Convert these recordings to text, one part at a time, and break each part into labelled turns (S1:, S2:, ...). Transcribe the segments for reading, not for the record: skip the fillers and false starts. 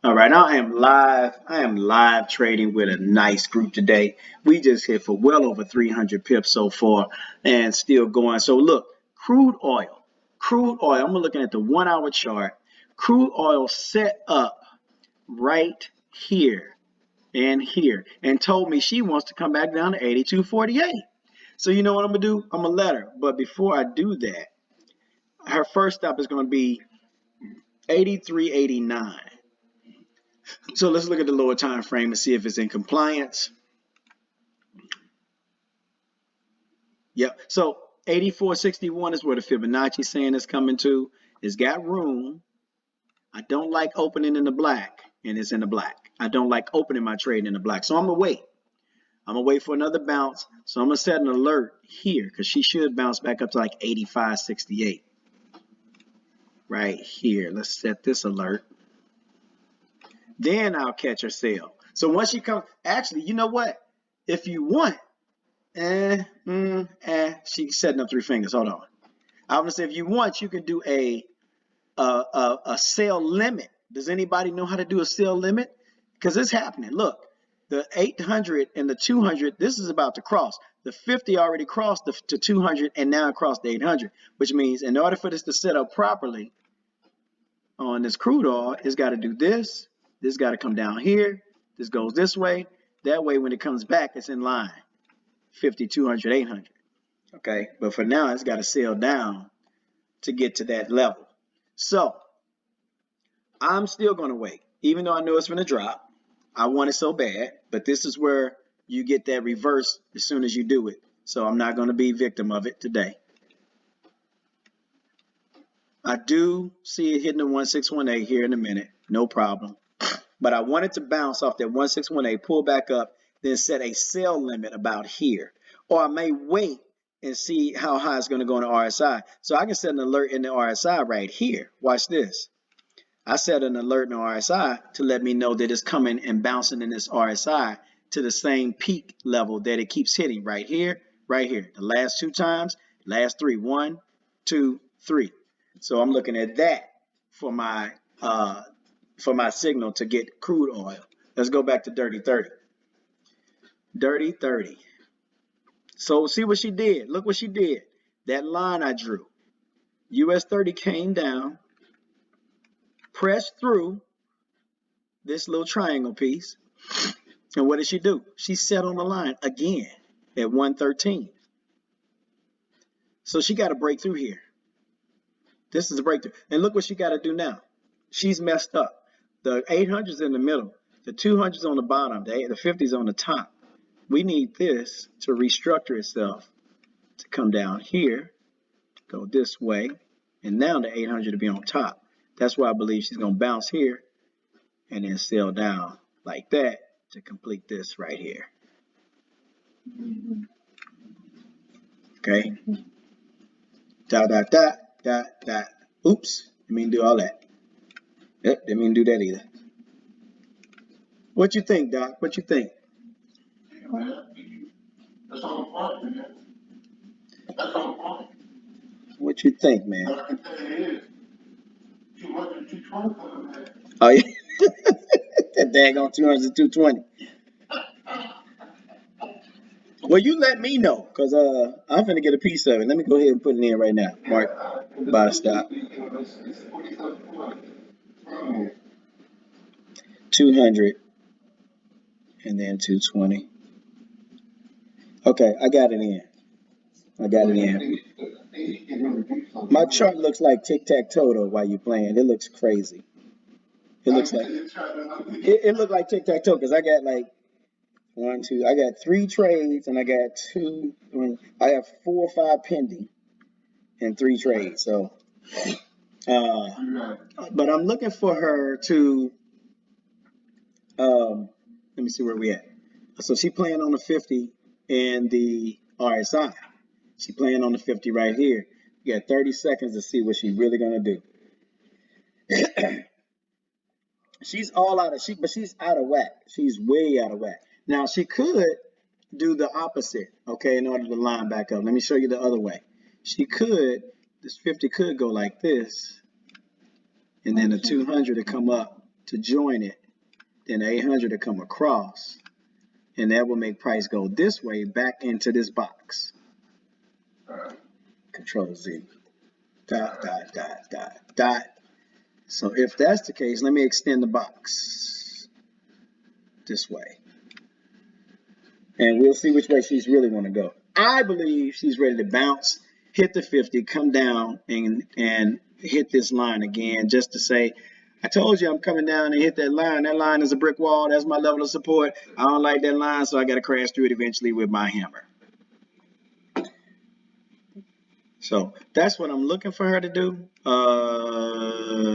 S1: All right, I am live. I am live trading with a nice group today. We just hit for well over 300 pips so far and still going. So look, crude oil. Crude oil. I'm looking at the 1 hour chart. Crude oil set up right here and here and told me she wants to come back down to 82.48. So you know what I'm gonna do? I'm gonna let her. But before I do that, her first stop is gonna be 83.89. So let's look at the lower time frame and see if it's in compliance. Yep. So 84.61 is where the Fibonacci saying is coming to. It's got room. I don't like opening in the black, and it's in the black. I don't like opening my trade in the black. So I'm going to wait. I'm going to wait for another bounce. So I'm going to set an alert here because she should bounce back up to like 85.68. Right here. Let's set this alert. Then I'll catch her sale. So once she comes, actually, you know what? If you want, she's setting up three fingers. Hold on. I want to say if you want, you can do a sell limit. Does anybody know how to do a sell limit? Because it's happening. Look, the 800 and the 200, this is about to cross. The 50 already crossed to 200 and now crossed the 800, which means in order for this to set up properly on this crude oil, it's got to do this. This got to come down here. This goes this way. That way, when it comes back, it's in line. 50, 200, 800. Okay, but for now, it's got to sail down to get to that level. So I'm still going to wait, even though I know it's going to drop. I want it so bad, but this is where you get that reverse as soon as you do it. So I'm not going to be victim of it today. I do see it hitting the 1618 here in a minute, no problem. But I wanted to bounce off that 1618, pull back up, then set a sell limit about here. Or I may wait and see how high it's going to go in the RSI. So I can set an alert in the RSI right here. Watch this. I set an alert in the RSI to let me know that it's coming and bouncing in this RSI to the same peak level that it keeps hitting right here, right here. The last two times, last three, 1, 2, 3. So I'm looking at that for my signal to get crude oil. Let's go back to Dirty 30. Dirty 30. So see what she did. Look what she did. That line I drew. US30 came down, pressed through this little triangle piece. And what did she do? She set on the line again at 113. So she got to break through here. This is a breakthrough. And look what she got to do now. She's messed up. The 800's in the middle. The 200's on the bottom. The 50's on the top. We need this to restructure itself to come down here, go this way, and now the 800 to be on top. That's why I believe she's going to bounce here and then sail down like that to complete this right here. Okay. Dot, dot, dot, dot, dot. Oops. Didn't mean to do all that. Yep, didn't mean to do that either. What you think, Doc? What you think? What you think, man? Oh, yeah. That daggone 200 to 220. Well, you let me know, because I'm finna get a piece of it. Let me go ahead and put it in right now. Mark, buy stop. 200 and then 220. Okay, I got it in. I got it in. My chart looks like tic-tac-toe though while you're playing. It looks crazy. It looks like it looked like tic-tac-toe because I got like 1, 2. I got 3 trades and I got 2. I have 4 or 5 pending and 3 trades. So, but I'm looking for her to. Let me see where we at. So she playing on the 50 and the RSI. She playing on the 50 right here. You got 30 seconds to see what she's really gonna do. She's all out of but she's out of whack. She's way out of whack. Now she could do the opposite, okay, in order to line back up. Let me show you the other way. She could, this 50 could go like this and then the 200 to come up to join it, then the 800 to come across, and that will make price go this way back into this box. Control Z. Dot, dot, dot, dot, dot. So if that's the case, let me extend the box this way. And we'll see which way she's really want to go. I believe she's ready to bounce, hit the 50, come down, and hit this line again, just to say, I told you I'm coming down and hit that line. That line is a brick wall. That's my level of support. I don't like that line, so I got to crash through it eventually with my hammer. So that's what I'm looking for her to do.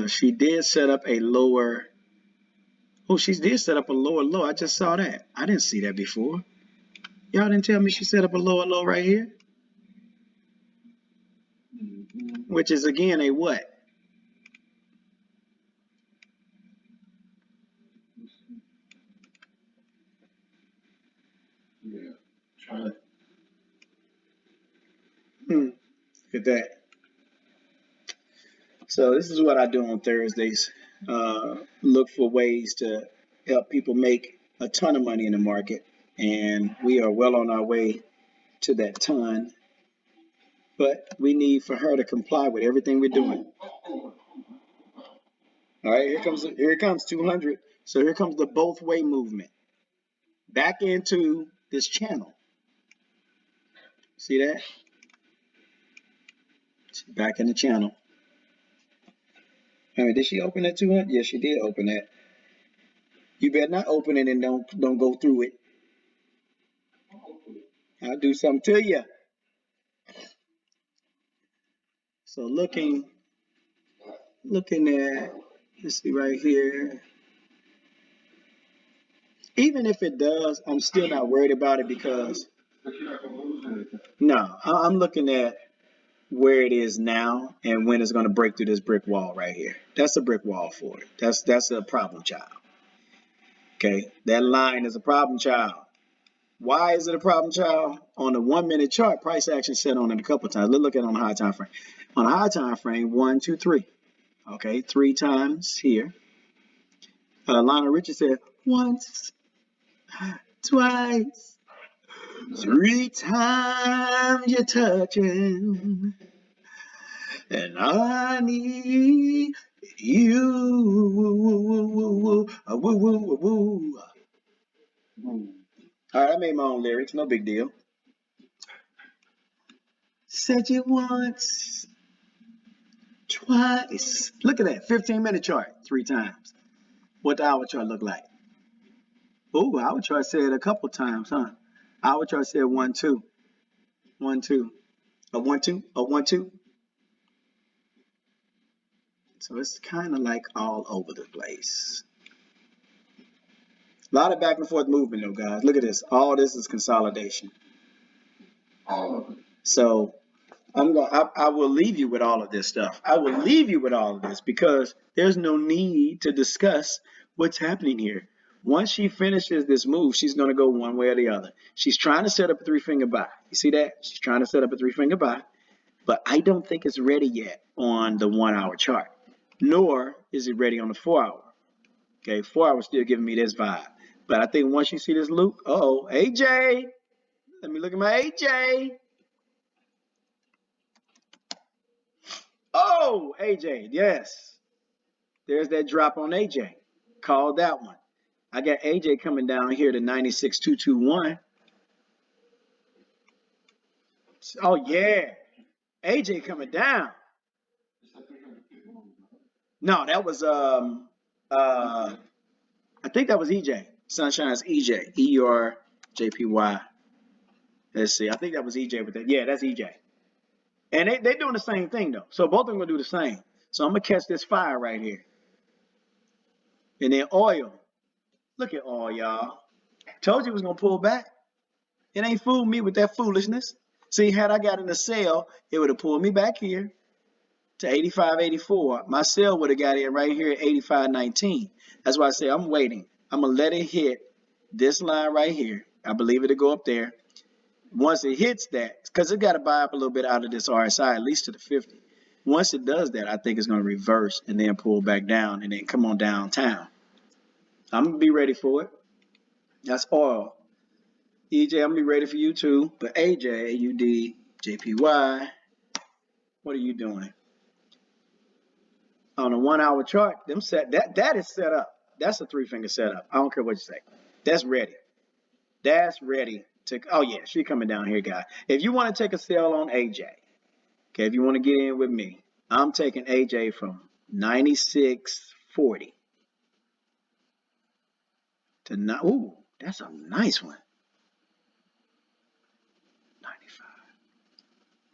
S1: She did set up a lower. Oh, she did set up a lower low. I just saw that. I didn't see that before. Y'all didn't tell me she set up a lower low right here. Which is again a what?
S2: Yeah. Try to.
S1: Look at that. So this is what I do on Thursdays. Look for ways to help people make a ton of money in the market. And we are well on our way to that ton. But we need for her to comply with everything we're doing. All right, here it comes 200. So here comes the both way movement back into this channel. See that? Back in the channel. I mean, did she open that 200? Yes, she did open that. You better not open it and don't go through it. I'll do something to you. So looking at, let's see right here. Even if it does, I'm still not worried about it because no, I'm looking at where it is now and when it's going to break through this brick wall right here. That's a brick wall for it. That's a problem child. Okay, that line is a problem child. Why is it a problem child? On the 1 minute chart, price action set on it a couple times. Let's look at it on the high time frame. On the high time frame, 1, 2, 3. Okay, 3 times here. Lionel Richie said once, twice, 3 times you're touching, and I need you. All right, I made my own lyrics, no big deal. Said you once, twice. Look at that, 15-minute chart, 3 times. What the hour chart look like? Oh, hour chart said a couple times, huh? Hour chart said 1, 2, 1, 2, a 1, 2, a 1, 2. So it's kind of like all over the place. A lot of back and forth movement though, guys. Look at this. All this is consolidation.
S2: All of it.
S1: So I will leave you with all of this stuff. I will leave you with all of this because there's no need to discuss what's happening here. Once she finishes this move, she's going to go one way or the other. She's trying to set up a 3-finger buy. You see that? She's trying to set up a 3-finger buy, but I don't think it's ready yet on the 1 hour chart, nor is it ready on the 4 hour. Okay, 4 hours still giving me this vibe. But I think once you see this loop, AJ, let me look at my AJ. Oh, AJ, yes. There's that drop on AJ. Called that one. I got AJ coming down here to 96,221. Oh, yeah. AJ coming down. No, that was I think that was EJ. Sunshine's EJ. ERJPY. Let's see. I think that was EJ with that. Yeah, that's EJ. And they're doing the same thing though. So both of them gonna do the same. So I'm gonna catch this fire right here. And then oil. Look at oil, y'all. Told you it was gonna pull back. It ain't fooled me with that foolishness. See, had I got in the sale, it would have pulled me back here to 85.84. My sale would have got in right here at 85.19. That's why I say I'm waiting. I'm gonna let it hit this line right here. I believe it'll go up there. Once it hits that, because it got to buy up a little bit out of this RSI, at least to the 50. Once it does that, I think it's going to reverse and then pull back down and then come on downtown. I'm going to be ready for it. That's oil. EJ, I'm going to be ready for you too. But AJ, AUD, JPY, what are you doing? On a 1 hour chart, that is set up. That's a 3-finger setup. I don't care what you say. That's ready. That's ready to, oh yeah, she coming down here, guy. If you want to take a sell on AJ, okay, if you want to get in with me, I'm taking AJ from 96.40 to not. Ooh, that's a nice one. 95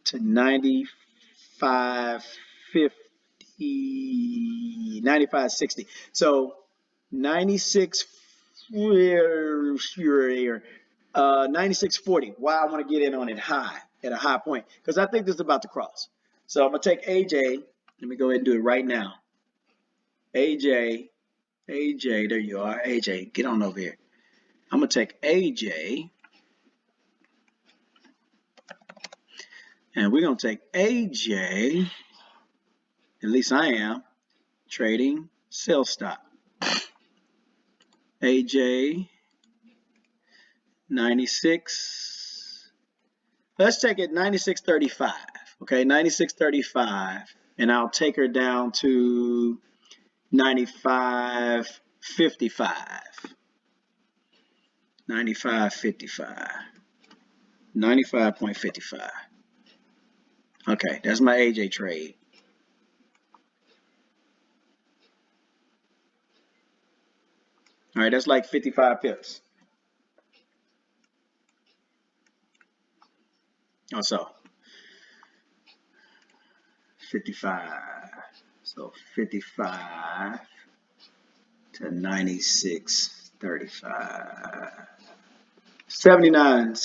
S1: to 95.50, 95.60. So 96. 96.40. Why I want to get in on it high at a high point because I think this is about to cross. So I'm gonna take AJ. Let me go ahead and do it right now. AJ, there you are. AJ, get on over here. I'm gonna take AJ, and we're gonna take AJ. At least I am trading sell stop. AJ 96. Let's take it 96.35. Okay, 96.35, and I'll take her down to 95.55. 95.55. 95.55. Okay, that's my AJ trade. All right, that's like 55 pips. Also, 55. So 55 to 96.35. 79,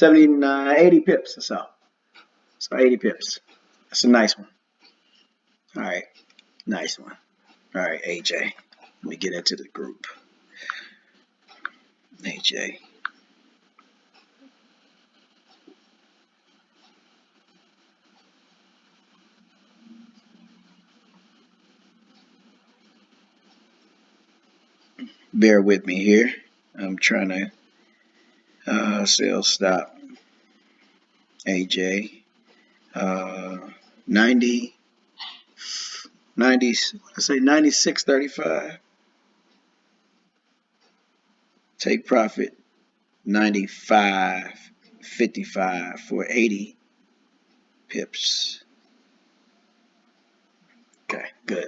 S1: 80 pips or so. So 80 pips. That's a nice one. All right, nice one. All right, AJ. Let me get into the group. AJ. Bear with me here. I'm trying to sell stop AJ. 90, let's say 96.35. Take profit 95.55 for 80 pips. Okay, good.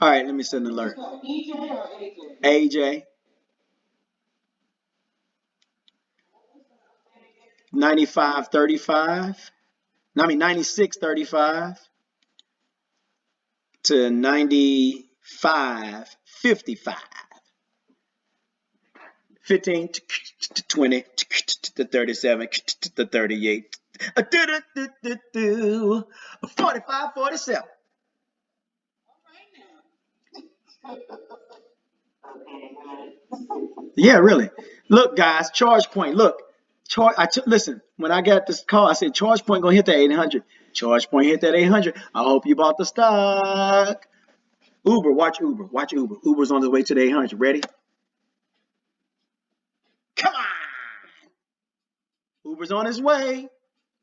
S1: All right, let me send an alert. AJ. 95.35. I mean 96.35 to 95.55. 15 to 20 to 37 to 38. 45.47. Yeah, really. Look, guys, charge point. Look, listen. When I got this call, I said charge point gonna hit that 800. Charge point hit that 800. I hope you bought the stock. Uber, watch Uber, watch Uber. Uber's on the way to the 800. Ready? Come on. Uber's on his way.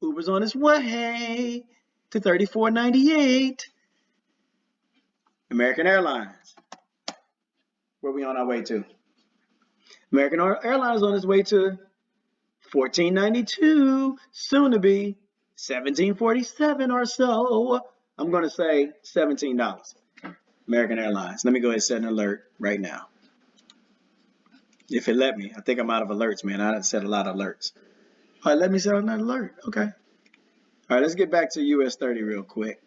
S1: Uber's on his way to 34.98. American Airlines. Where are we on our way to? American Airlines on its way to $14.92, soon to be $17.47 or so. I'm going to say $17. American Airlines. Let me go ahead and set an alert right now. If it let me. I think I'm out of alerts, man. I set a lot of alerts. All right, let me set another alert. Okay. All right, let's get back to US30 real quick.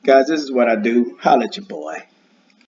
S1: Guys, this is what I do. Holla at your boy.